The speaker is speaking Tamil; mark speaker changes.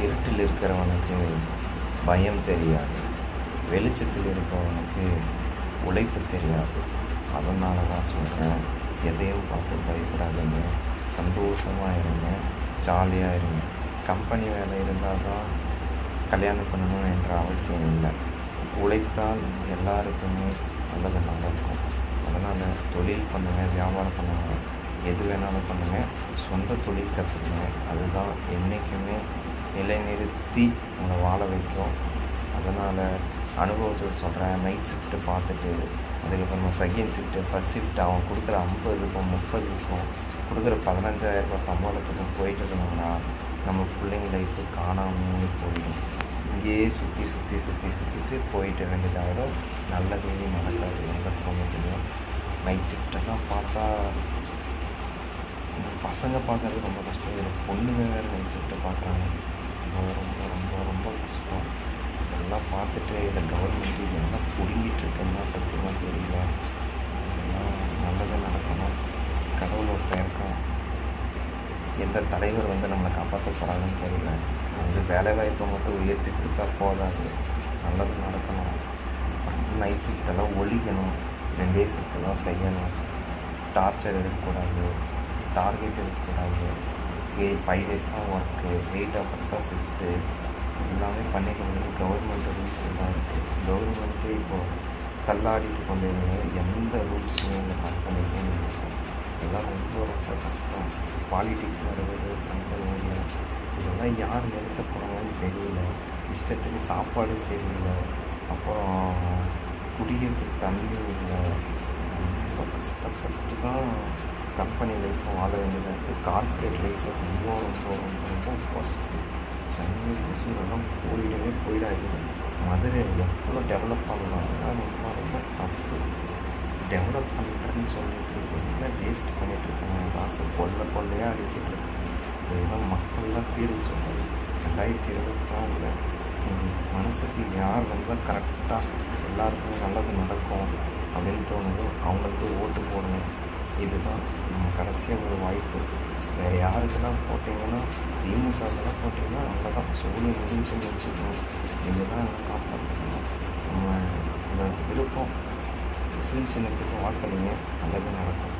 Speaker 1: இருட்டில் இருக்கிறவனுக்கு பயம் தெரியாது, வெளிச்சத்தில் இருக்கிறவனுக்கு உழைப்பு தெரியாது. அதனால தான் சொல்கிறேன், எதையும் பார்த்து பயப்படாதீங்க, சந்தோஷமாக இருங்க, ஜாலியாக இருங்க. கம்பெனி வேலை இருந்தால் தான் கல்யாணம் பண்ணணும் என்ற அவசியம் இல்லை. உழைத்தால் எல்லாருக்குமே நல்லது நடக்கும். அதனால் தொழில் பண்ணுங்கள், வியாபாரம் பண்ணுங்கள், எது வேணாலும் பண்ணுங்கள், சொந்த தொழில் கற்றுக்குங்க. அதுதான் என்றைக்குமே நிலைநிறுத்தி உங்களை வாழ வைக்கும். அதனால் அனுபவத்தில் சொல்கிறேன், நைட் ஷிஃப்ட்டு பார்த்துட்டு அதுக்கப்புறமா செகண்ட் ஷிஃப்ட்டு, ஃபஸ்ட் ஷிஃப்ட் அவன் கொடுக்குற 50க்கும் 30க்கும் கொடுக்குற 15,000 சம்பளத்துக்கும் போயிட்டு இருந்தோம்னா நம்ம பிள்ளைங்க லைஃப்பு காணாமே போயிடும். இங்கேயே சுற்றிட்டு போயிட்டு வேண்டியதாக நல்லதே நடக்காது. எனக்கு ரொம்ப தெரியும். நைட் ஷிஃப்ட்டெல்லாம் பார்த்தா இந்த பசங்க பார்க்கறது ரொம்ப கஷ்டம். இதில் பொண்ணுங்க வேறு நைட் ஷிஃப்ட்டை பார்க்குறாங்க. ரொம்ப ரொம்ப ரொம்ப ரொம்ப கஷ்டம். இதெல்லாம் பார்த்துட்டு இதை கவர்மெண்ட்டு என்ன பிடுங்கிட்டு இருக்குன்னா சத்தியமாக தெரியல. இதெல்லாம் நல்லது நடக்கணும். கடவுள் ஒருத்தன் இருக்கான். எந்த தலைவர் நம்மளை காப்பாற்ற போகிறாங்கன்னு தெரியல. வேலைவாய்ப்பை மட்டும் உயர்த்தி கொடுத்தா போதாது, நல்லது நடக்கணும். நைட் ஷிஃப்டெல்லாம் ஒழிக்கணும், 2 ஷிஃப்டெல்லாம் செய்யணும். டார்ச்சர் இருக்கக்கூடாது, டார்கெட் இருக்கக்கூடாது. 5 days தான் ஒர்க்கு, 8 hours தான் ஷிஃப்ட்டு. எல்லாமே பண்ணிக்க முடியும். கவர்மெண்ட் ரூல்ஸ் எல்லாம் இருக்குது. கவர்மெண்ட்டு இப்போது தள்ளாடிட்டு கொண்டு எந்த ரூல்ஸுமே இந்த கம்பெனிக்கு இருக்கும். இதெல்லாம் ரொம்ப ரொம்ப கஷ்டம். பாலிட்டிக்ஸ் வருவது கம்பெனியில், இதெல்லாம் யார் நிறுத்த போகிறாங்கன்னு தெரியல. இஷ்டத்துக்கு சாப்பாடு சரியில்லை, அப்புறம் குடிக்கிறதுக்கு தண்ணி இல்லை. ரொம்ப கஷ்டப்பட்டு தான் கம்பெனி லைஃப்பை வாழ வேண்டியதாக இருக்குது. கார்ப்பரேட் லைஃப்பை ரொம்ப ரொம்ப ரொம்ப ரொம்ப பாசிட்டிவ். சென்னை கொசூரெல்லாம் போயிடாது. மதுரை எவ்வளோ டெவலப் பண்ணலாம், ரொம்ப ரொம்ப தப்பு. டெவலப் பண்ணுறேன்னு சொல்லிட்டு என்ன வேஸ்ட் பண்ணிகிட்ருக்காங்க. காசு கொள்ளையாக அடிச்சுட்டு இருக்காங்க. இதுதான் மக்கள்லாம் தீர்வு சொல்கிறது. 2024 மனசுக்கு யார் கரெக்டாக எல்லாருக்குமே நல்லது நடக்கும் அப்படின்னு தோணுதோ அவங்களுக்கு ஓட்டு போடுங்க. இதுதான் நம்ம கடைசியாக ஒரு வாய்ப்பு. வேறு யாருக்கெல்லாம் போட்டிங்கன்னா, திமுகலாம் போட்டிங்கன்னா அவ்வளோதான், சோழி முடிஞ்சுன்னு வச்சுக்கணும். நீங்கள் தான் காப்பாற்றணும். நம்ம விருப்பம் விசில் சின்னத்துக்கு வாக்களிங்க, நல்லது நடக்கும்.